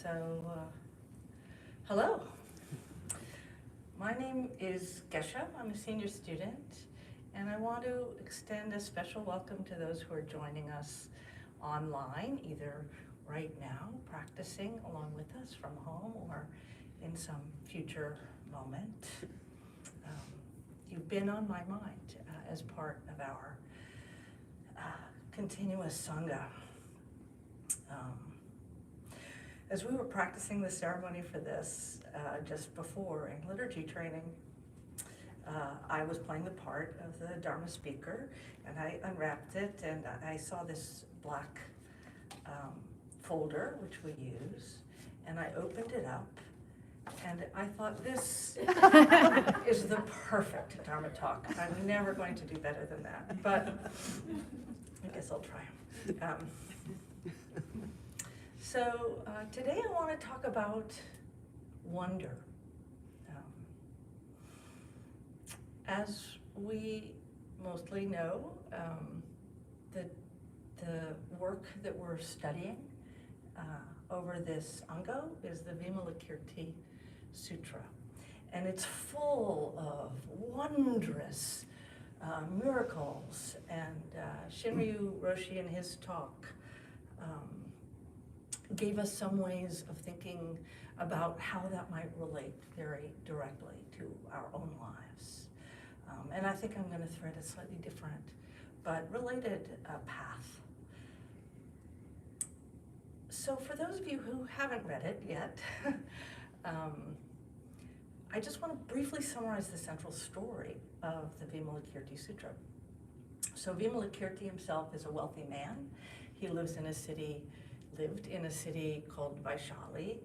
So, hello. My name is Gessho. I'm a senior student, and I want to extend a special welcome to those who are joining us online, either right now, practicing along with us from home, or in some future moment. You've been on my mind as part of our continuous Sangha. As we were practicing the ceremony for this just before in liturgy training, I was playing the part of the Dharma speaker, and I unwrapped it, and I saw this black folder, which we use, and I opened it up, and I thought, this is the perfect Dharma talk. I'm never going to do better than that, but I guess I'll try. So today I want to talk about wonder. As we mostly know, the work that we're studying over this Ango is the Vimalakirti Sutra. And it's full of wondrous miracles. And Shinryu Roshi in his talk gave us some ways of thinking about how that might relate very directly to our own lives. And I think I'm going to thread a slightly different but related path. So for those of you who haven't read it yet, I just want to briefly summarize the central story of the Vimalakirti Sutra. So Vimalakirti himself is a wealthy man. He lived in a city called Vaishali,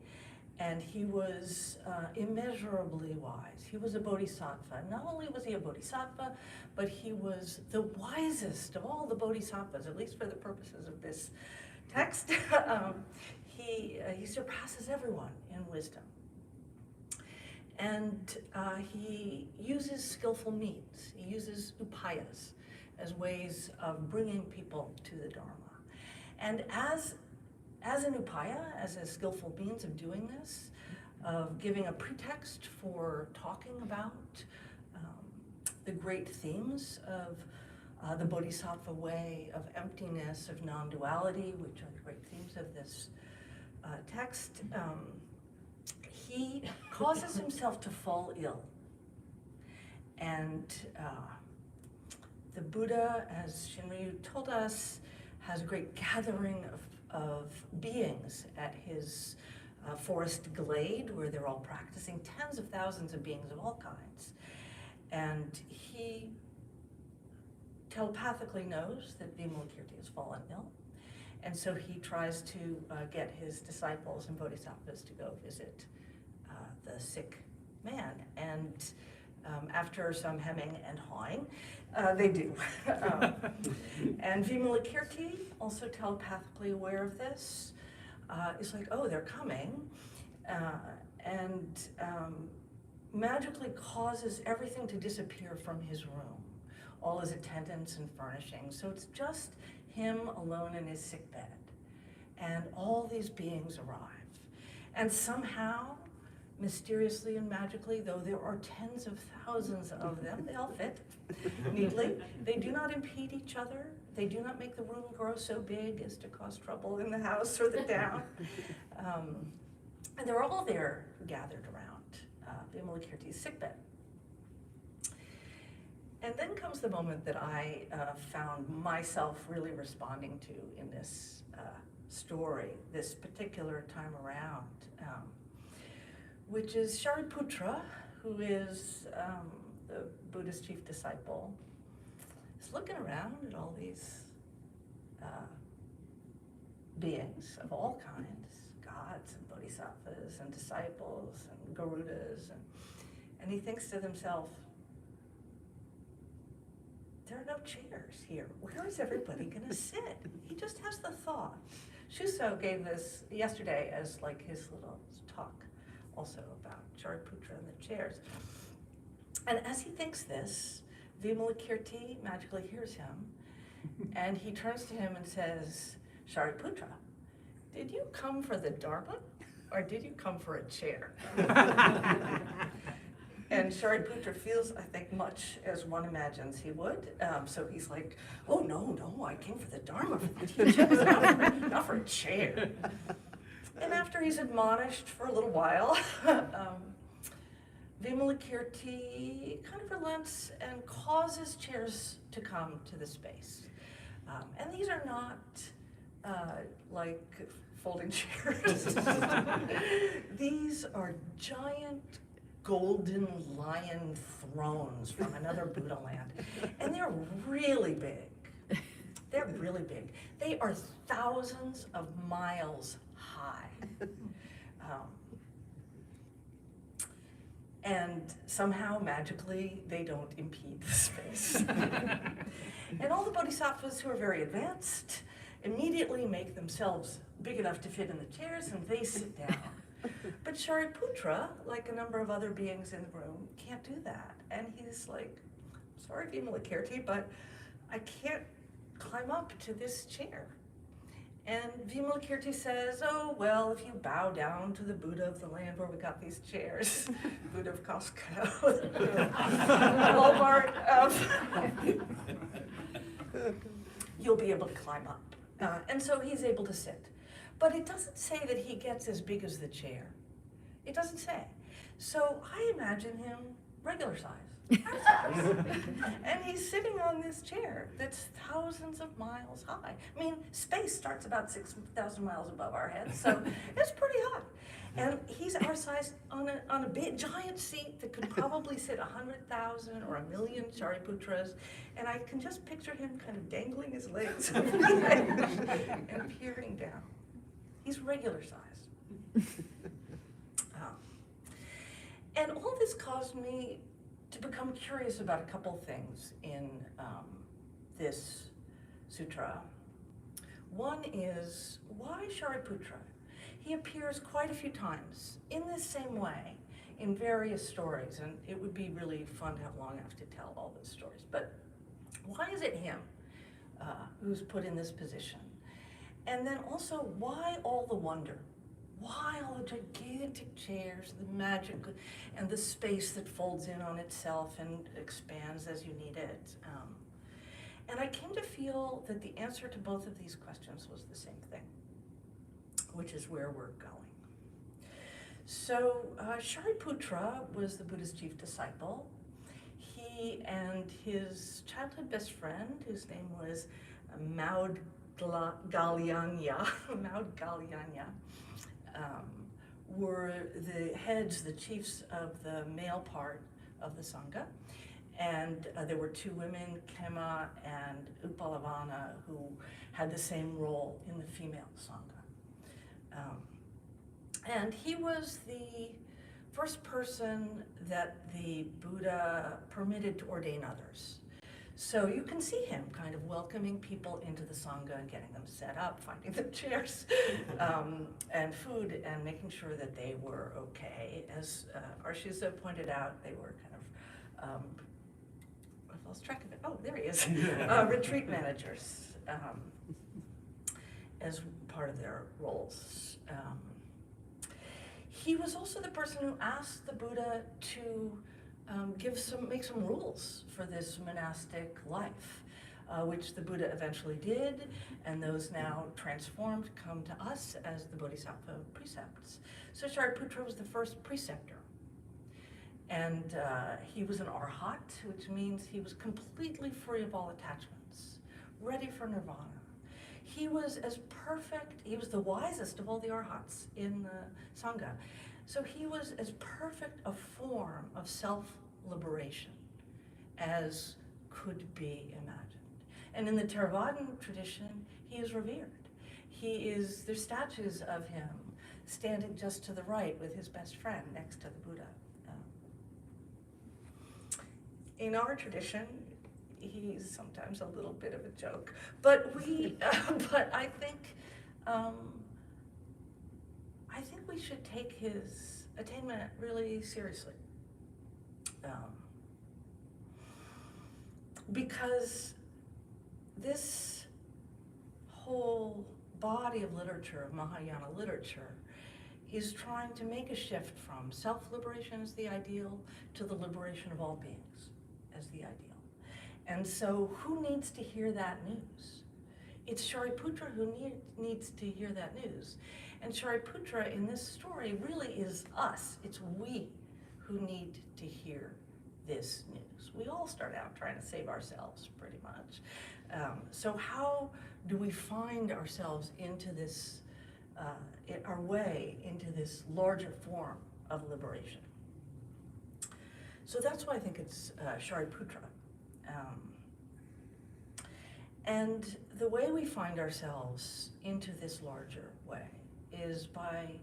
and he was immeasurably wise. He was a bodhisattva. Not only was he a bodhisattva, but he was the wisest of all the bodhisattvas, at least for the purposes of this text. He surpasses everyone in wisdom. And he uses skillful means. He uses upayas as ways of bringing people to the Dharma. And as an upaya, as a skillful means of doing this, of giving a pretext for talking about the great themes of the Bodhisattva way, of emptiness, of non-duality, which are the great themes of this text, he causes himself to fall ill. And the Buddha, as Shinryu told us, has a great gathering of beings at his forest glade, where they're all practicing, tens of thousands of beings of all kinds. And he telepathically knows that Vimalakirti has fallen ill. And so he tries to get his disciples and bodhisattvas to go visit the sick man. And after some hemming and hawing, they do. And Vimalakirti, also telepathically aware of this, is like, oh, they're coming, and magically causes everything to disappear from his room, all his attendants and furnishings. So it's just him alone in his sickbed, and all these beings arrive. And somehow, mysteriously and magically, though there are tens of thousands of them, they all fit neatly. They do not impede each other. They do not make the room grow so big as to cause trouble in the house or the town. And they're all there gathered around Vimalakirti's sickbed. And then comes the moment that I found myself really responding to in this story, this particular time around. Which is Shariputra, who is the Buddha's chief disciple, is looking around at all these beings of all kinds, gods and bodhisattvas and disciples and garudas, and he thinks to himself, there are no chairs here. Where is everybody gonna sit? He just has the thought. Shuso gave this yesterday as like his little talk, also about Shariputra and the chairs. And as he thinks this, Vimalakirti magically hears him, and he turns to him and says, Shariputra, did you come for the Dharma? or did you come for a chair? And Shariputra feels, I think, much as one imagines he would. So he's like, oh, no, I came for the dharma, for the teachings, not for a chair. And after he's admonished for a little while, Vimalakirti kind of relents and causes chairs to come to the space. And these are not like folding chairs. These are giant golden lion thrones from another Buddha land. And they're really big. They're really big. They are thousands of miles high. And somehow, magically, they don't impede the space. And all the bodhisattvas who are very advanced immediately make themselves big enough to fit in the chairs, and they sit down. But Shariputra, like a number of other beings in the room, can't do that. And he's like, sorry, Vimalakirti, but I can't climb up to this chair. And Vimalakirti says, oh, well, if you bow down to the Buddha of the land where we got these chairs, Buddha of Costco, Walmart, you'll be able to climb up. And so he's able to sit. But it doesn't say that he gets as big as the chair. It doesn't say. So I imagine him regular size. And he's sitting on this chair that's thousands of miles high. I mean, space starts about 6,000 miles above our heads, so it's pretty high. And he's our size on a big, giant seat that could probably sit 100,000 or 1,000,000 Shariputras. And I can just picture him kind of dangling his legs over the edge and peering down. He's regular size. And all this caused me to become curious about a couple things in this sutra. One is, why Shariputra? He appears quite a few times in this same way in various stories, and it would be really fun to have long enough to tell all those stories. But why is it him who's put in this position? And then also, why all the wonder? Why all the gigantic chairs, the magic, and the space that folds in on itself and expands as you need it? And I came to feel that the answer to both of these questions was the same thing, which is where we're going. So Shariputra was the Buddha's chief disciple. He and his childhood best friend, whose name was Maudgalyanya, were the heads, the chiefs of the male part of the Sangha. And there were two women, Kema and Upalavana, who had the same role in the female Sangha. And he was the first person that the Buddha permitted to ordain others. So you can see him kind of welcoming people into the Sangha and getting them set up, finding them chairs and food, and making sure that they were okay. As Arshiza pointed out, they were kind of, I've lost track of it. Oh, there he is. Retreat managers as part of their roles. He was also the person who asked the Buddha to make some rules for this monastic life, which the Buddha eventually did, and those now transformed come to us as the Bodhisattva precepts. So Shariputra was the first preceptor. And he was an arhat, which means he was completely free of all attachments, ready for nirvana. He was as perfect, he was the wisest of all the arhats in the Sangha. So he was as perfect a form of self-liberation as could be imagined. And in the Theravadan tradition, he is revered. There's statues of him standing just to the right with his best friend next to the Buddha. In our tradition, he's sometimes a little bit of a joke, but but I think we should take his attainment really seriously, because this whole body of literature, of Mahayana literature, is trying to make a shift from self-liberation as the ideal to the liberation of all beings as the ideal. And so who needs to hear that news? It's Shariputra who needs to hear that news. And Shariputra in this story really is us. It's we who need to hear this news. We all start out trying to save ourselves, pretty much. So how do we find ourselves into this, our way into this larger form of liberation? So that's why I think it's Shariputra. And the way we find ourselves into this larger way is by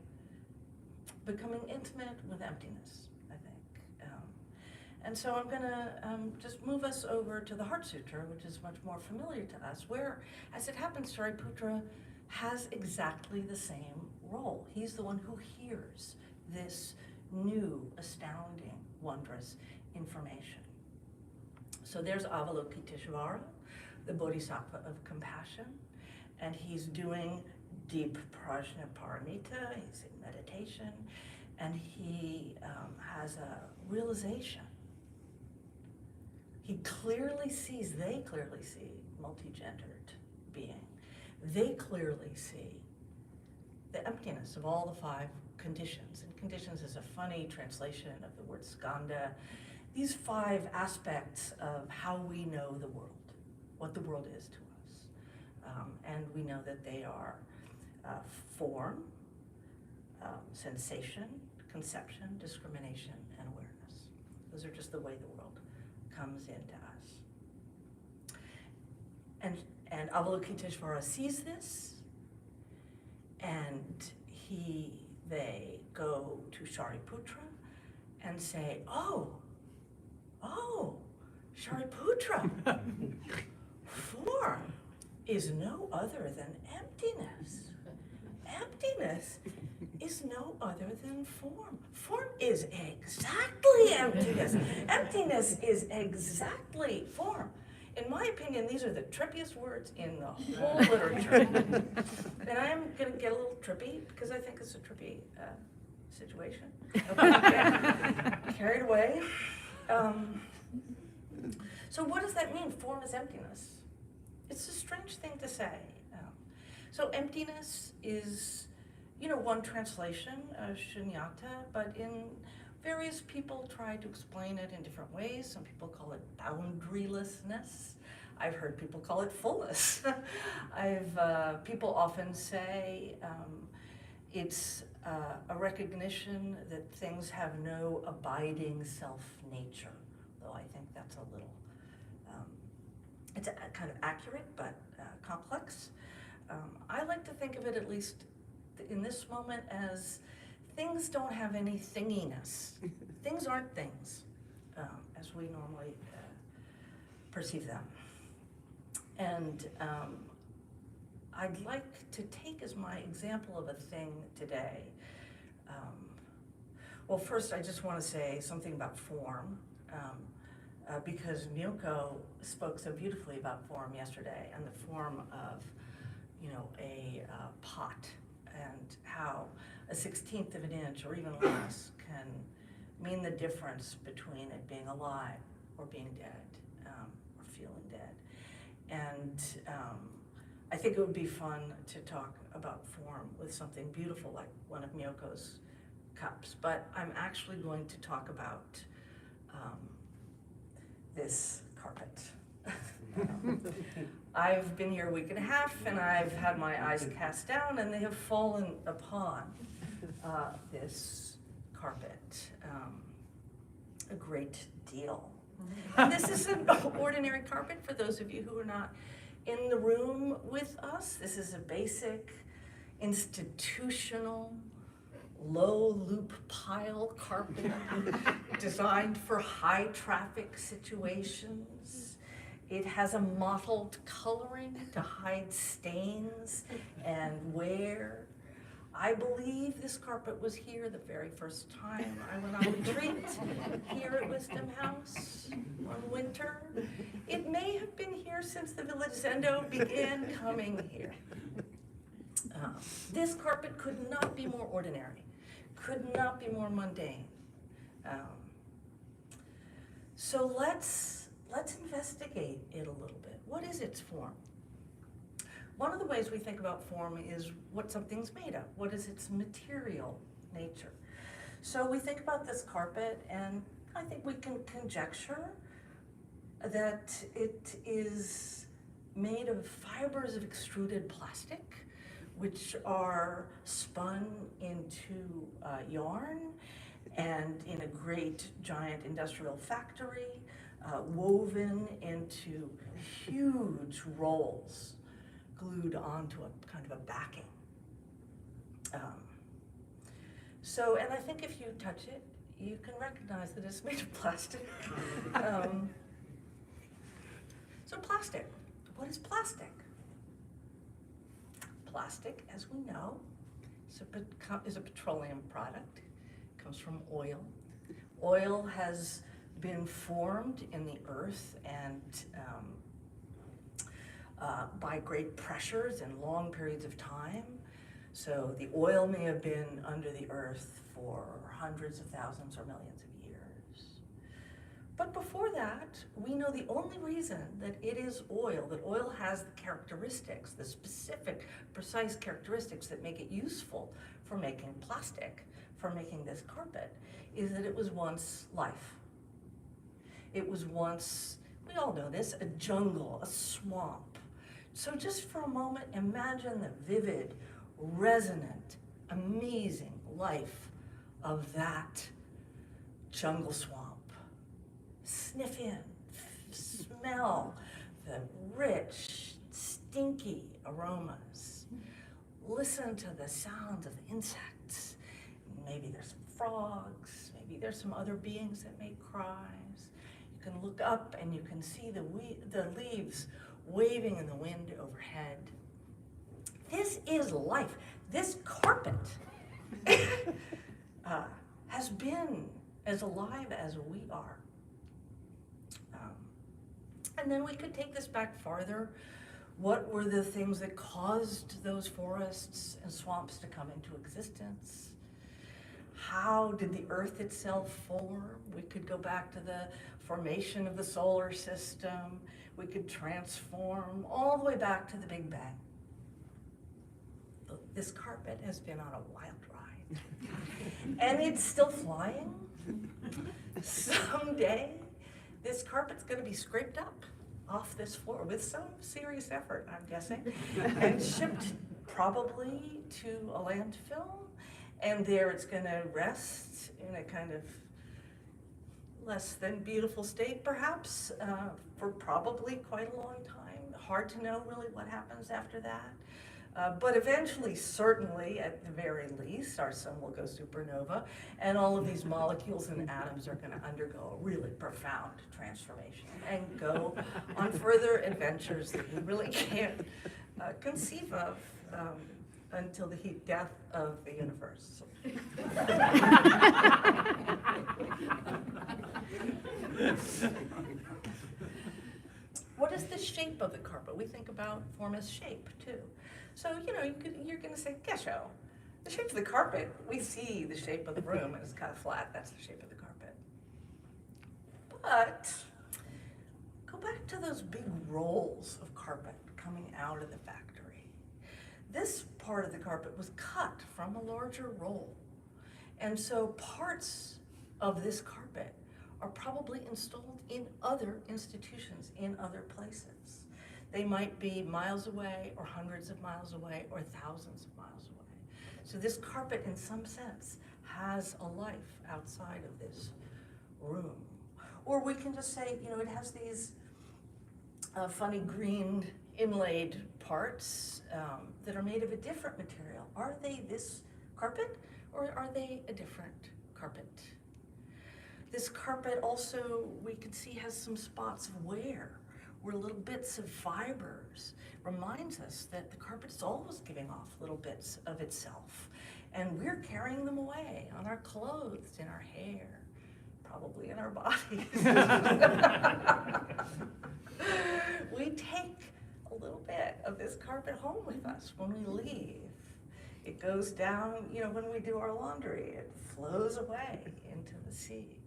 becoming intimate with emptiness, I think. And so I'm gonna just move us over to the Heart Sutra, which is much more familiar to us, where, as it happens, Shariputra has exactly the same role. He's the one who hears this new, astounding, wondrous information. So there's Avalokiteshvara, the Bodhisattva of compassion, and he's doing deep prajnaparamita, he's in meditation, and he has a realization. He clearly sees, they clearly see multi-gendered being. They clearly see the emptiness of all the 5 conditions. And conditions is a funny translation of the word skandha. These 5 aspects of how we know the world, what the world is to us. And we know that they are form, sensation, conception, discrimination, and awareness. Those are just the way the world comes into us. And Avalokiteshvara sees this, and they go to Shariputra and say, oh, Shariputra, form is no other than emptiness. Emptiness is no other than form. Form is exactly emptiness. Emptiness is exactly form. In my opinion, these are the trippiest words in the whole literature. And I am going to get a little trippy because I think it's a trippy situation. Carried away. So what does that mean? Form is emptiness. It's a strange thing to say. So emptiness is, one translation of shunyata, but various people try to explain it in different ways. Some people call it boundarylessness. I've heard people call it fullness. People often say it's a recognition that things have no abiding self-nature, though I think that's a little, it's kind of accurate, but complex. I like to think of it, at least in this moment, as things don't have any thinginess. Things aren't things, as we normally perceive them. And I'd like to take as my example of a thing today. Well, first I just want to say something about form, because Miyoko spoke so beautifully about form yesterday, and the form of, a pot, and how a 1/16 of an inch or even less can mean the difference between it being alive or being dead, or feeling dead. And I think it would be fun to talk about form with something beautiful like one of Miyoko's cups, but I'm actually going to talk about this carpet. I've been here a week and a half, and I've had my eyes cast down, and they have fallen upon this carpet a great deal. And this is an ordinary carpet for those of you who are not in the room with us. This is a basic institutional low loop pile carpet designed for high traffic situations. It has a mottled coloring to hide stains and wear. I believe this carpet was here the very first time I went on retreat here at Wisdom House one winter. It may have been here since the village Zendo began coming here. This carpet could not be more ordinary. could not be more mundane. So let's investigate it a little bit. What is its form? One of the ways we think about form is what something's made of. What is its material nature? So we think about this carpet, and I think we can conjecture that it is made of fibers of extruded plastic, which are spun into yarn and in a great giant industrial factory, woven into huge rolls glued onto a kind of a backing. And I think if you touch it, you can recognize that it's made of plastic. So plastic, what is plastic? Plastic, as we know, is a petroleum product. It comes from oil. Oil has been formed in the earth and by great pressures and long periods of time. So the oil may have been under the earth for hundreds of thousands or millions of years. But before that, we know the only reason that it is oil, that oil has the characteristics, the specific, precise characteristics that make it useful for making plastic, for making this carpet, is that it was once life. It was once, we all know this, a jungle, a swamp. So just for a moment, imagine the vivid, resonant, amazing life of that jungle swamp. Sniff in, smell the rich, stinky aromas. Listen to the sounds of the insects. Maybe there's some frogs, maybe there's some other beings that make cries. You can look up and you can see the leaves waving in the wind overhead. This is life. This carpet has been as alive as we are. And then we could take this back farther. What were the things that caused those forests and swamps to come into existence? How did the earth itself form? We could go back to the formation of the solar system. We could transform all the way back to the Big Bang. This carpet has been on a wild ride. And it's still flying. Someday, this carpet's going to be scraped up off this floor with some serious effort, I'm guessing, and shipped probably to a landfill. And there it's going to rest in a kind of less than beautiful state, perhaps, for probably quite a long time. Hard to know really what happens after that. But eventually, certainly, at the very least, our sun will go supernova, and all of these molecules and atoms are going to undergo a really profound transformation and go on further adventures that we really can't conceive of until the heat death of the universe. What is the shape of the carpet? We think about form as shape, too. So, you're going to say, Gessho, the shape of the carpet, we see the shape of the room, and it's kind of flat. That's the shape of the carpet. But go back to those big rolls of carpet coming out of the factory. This part of the carpet was cut from a larger roll. And so parts of this carpet are probably installed in other institutions, in other places. They might be miles away, or hundreds of miles away, or thousands of miles away. So this carpet, in some sense, has a life outside of this room. Or we can just say, it has these funny green inlaid parts that are made of a different material. Are they this carpet, or are they a different carpet? This carpet also, we could see, has some spots of wear, where little bits of fibers reminds us that the carpet is always giving off little bits of itself. And we're carrying them away on our clothes, in our hair, probably in our bodies. We take a little bit of this carpet home with us when we leave. It goes down, when we do our laundry, it flows away into the sea,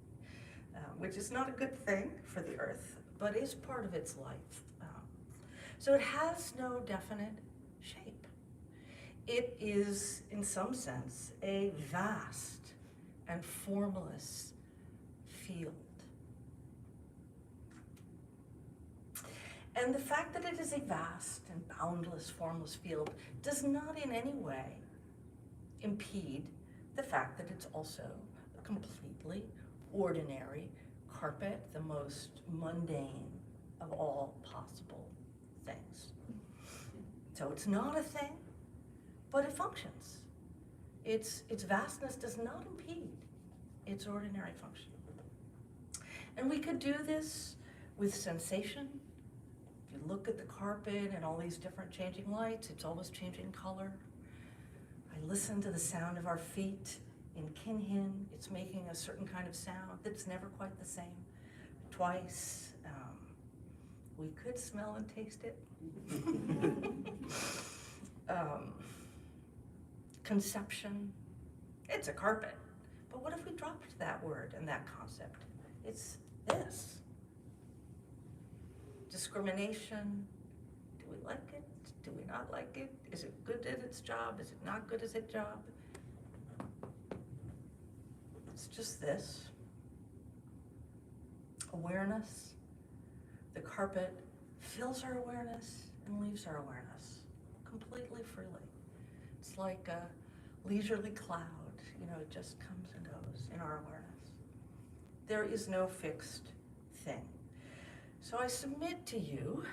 which is not a good thing for the earth, but is part of its life. So it has no definite shape. It is, in some sense, a vast and formless field. And the fact that it is a vast and boundless, formless field does not in any way impede the fact that it's also a completely ordinary carpet, the most mundane of all possible things. So it's not a thing, but it functions. Its vastness does not impede its ordinary function. And we could do this with sensation. If you look at the carpet and all these different changing lights, it's always changing color. I listen to the sound of our feet in Kinhin. It's making a certain kind of sound that's never quite the same twice. We could smell and taste it. Conception, it's a carpet. But what if we dropped that word and that concept? It's this. Discrimination, do we like it? Do we not like it? Is it good at its job? Is it not good at its job? It's just this. Awareness. The carpet fills our awareness and leaves our awareness completely freely. It's like a leisurely cloud, it just comes and goes in our awareness. There is no fixed thing. So I submit to you,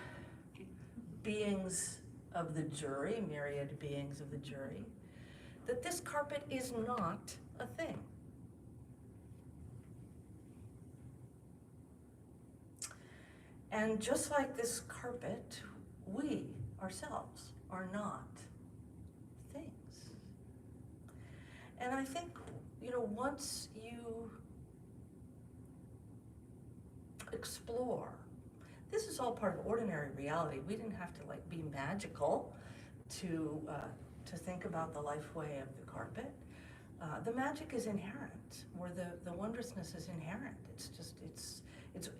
beings of the jury, myriad beings of the jury, that this carpet is not a thing. And just like this carpet, we ourselves are not things. And I think, once you explore, this is all part of ordinary reality. We didn't have to be magical to think about the life way of the carpet. The magic is inherent, or the wondrousness is inherent. It's just,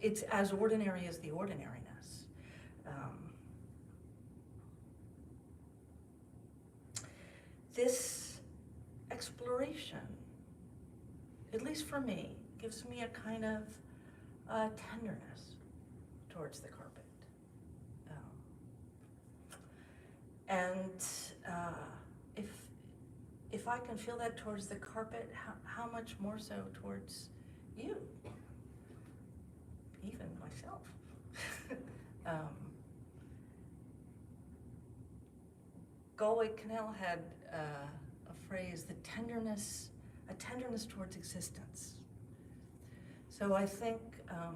it's as ordinary as the ordinariness. This exploration, at least for me, gives me a kind of tenderness towards the carpet. If I can feel that towards the carpet, how much more so towards you? Even myself. Galway Cannell had a phrase, a tenderness towards existence. So I think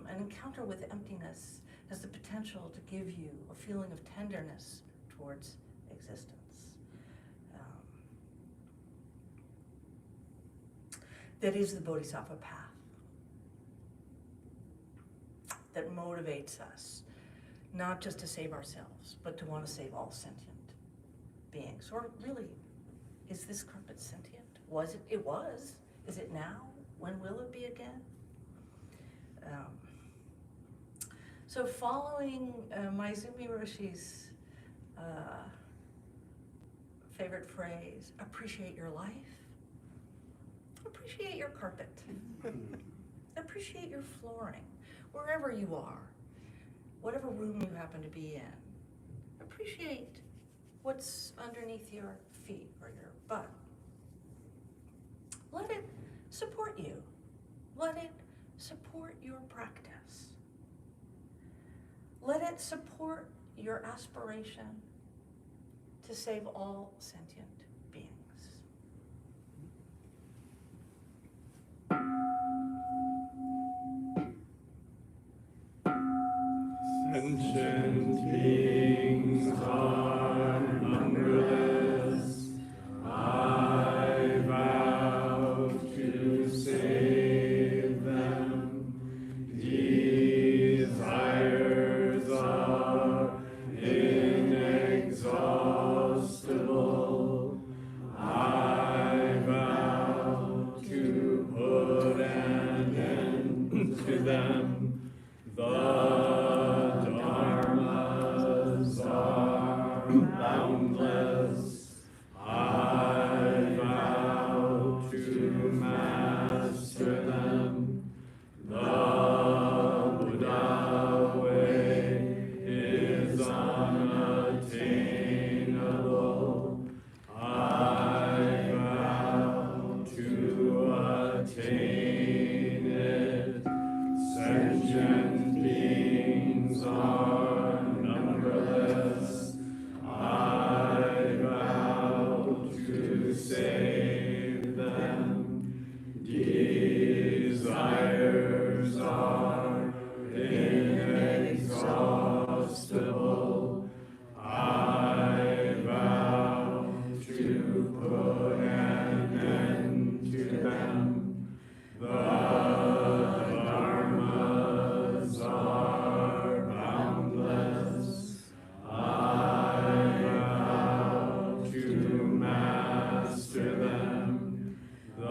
an encounter with emptiness has the potential to give you a feeling of tenderness towards existence. That is the Bodhisattva path. That motivates us, not just to save ourselves, but to want to save all sentient beings. Or really, is this carpet sentient? Was it? It was. Is it now? When will it be again? So following Maizumi Roshi's favorite phrase, appreciate your life, appreciate your carpet, appreciate your flooring, wherever you are, whatever room you happen to be in. Appreciate what's underneath your feet or your butt. Let it support you. Let it support your practice. Let it support your aspiration to save all sentient beings. Sentient beings are numberless. I vow to save them. Desires are inexhaustible. I them, the